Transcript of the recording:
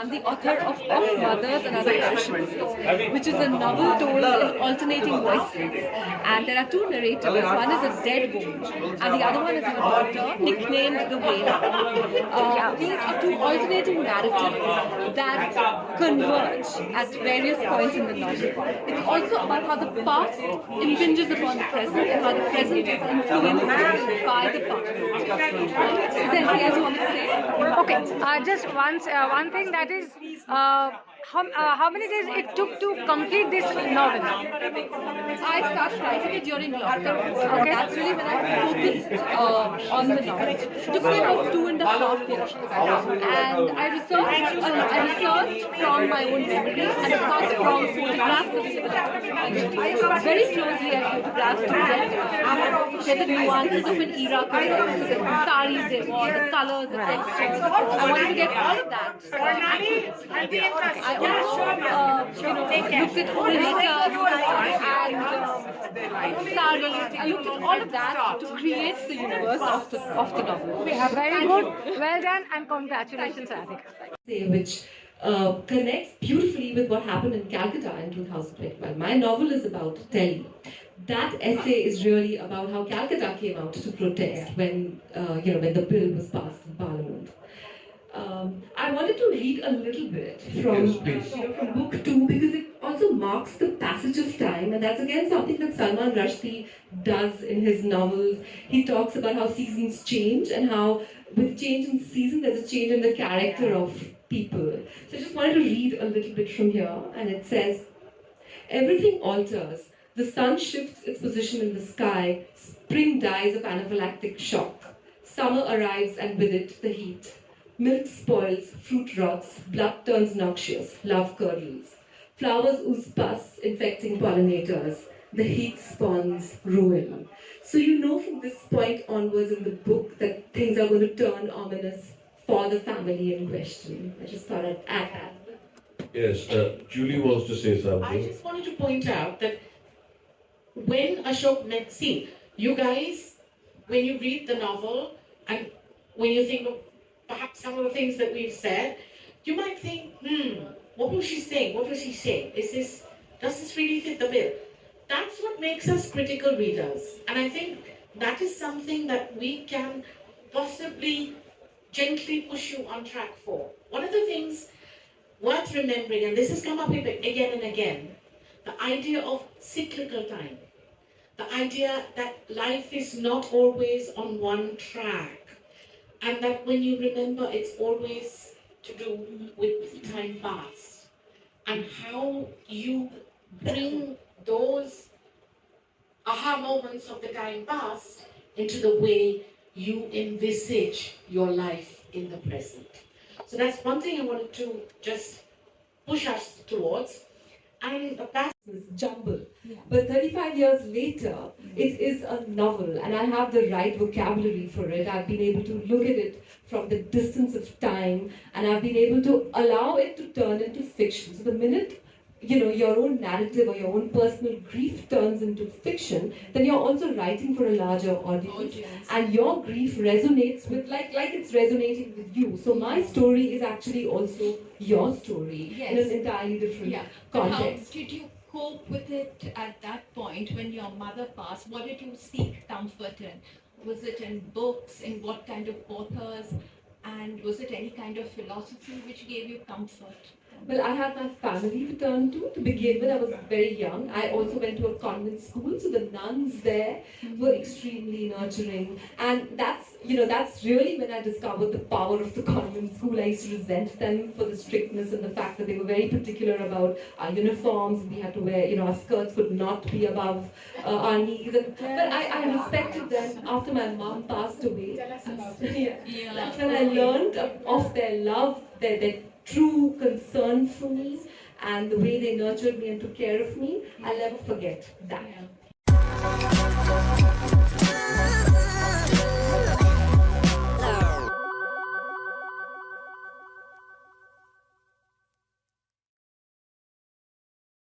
I'm the author of Mothers and Other Perishables, which is a novel told in alternating voices. And there are two narrators. One is a dead woman, and the other one is her daughter, nicknamed the Wailer. These are two alternating narratives that converge at various points in the novel. It's also about how the past impinges upon the present and how the present is influenced by the past. Is there anything else you want to say? Okay, just one thing, that is, how many days it took to complete this novel? I started writing it during lockdown. That's really when I focused on the novel. It took me about 2.5 years. And I researched from my own memory and of course from photographs of very closely at photographs to get the nuances of an era correct. So the sarees they wore, the colors, the textures. I wanted to get all of that. I also looked at sarees. I looked at all of that to create the universe of the novel. Very good. Well done, and congratulations, Radhika. Which connects beautifully with what happened in Calcutta in 2021. My novel is about Delhi. That essay is really about how Calcutta came out to protest when the bill was passed in Parliament. I wanted to read a little bit from book 2 because it also marks the passage of time, and that's again something that Salman Rushdie does in his novels. He talks about how seasons change and how with change in season there's a change in the character of people. So I just wanted to read a little bit from here, and it says, "Everything alters. The sun shifts its position in the sky. Spring dies of anaphylactic shock. Summer arrives and with it the heat. Milk spoils, fruit rots, blood turns noxious, love curdles. Flowers ooze pus, infecting pollinators. The heat spawns ruin." So you know from this point onwards in the book that things are going to turn ominous for the family in question. I just thought I'd add that. Yes, Julie wants to say something. I just wanted to point out that when Ashok see, you guys, when you read the novel and when you think of perhaps some of the things that we've said, you might think, what was she saying? What was he saying? Does this really fit the bill? That's what makes us critical readers. And I think that is something that we can possibly gently push you on track for. One of the things worth remembering, and this has come up again and again, the idea of cyclical time. The idea that life is not always on one track. And that when you remember, it's always to do with time past. And how you bring those aha moments of the time past into the way you envisage your life in the present. So that's one thing I wanted to just push us towards. And the past is jumble. But 35 years later, it is a novel, and I have the right vocabulary for it. I've been able to look at it from the distance of time, and I've been able to allow it to turn into fiction. So the minute your own narrative or your own personal grief turns into fiction, then you're also writing for a larger audience. And your grief resonates with, like it's resonating with you. So my story is actually also your story in an entirely different context. How did you cope with it at that point when your mother passed? What did you seek comfort in? Was it in books, in what kind of authors? And was it any kind of philosophy which gave you comfort? Well, I had my family to turn to begin with. I was very young. I also went to a convent school, so the nuns there were extremely nurturing. And that's really when I discovered the power of the convent school. I used to resent them for the strictness and the fact that they were very particular about our uniforms. We had to wear, our skirts could not be above our knees. But I respected them after my mom passed away. That's when I learned of their love, their true concern for me, and the way they nurtured me and took care of me. I'll never forget that.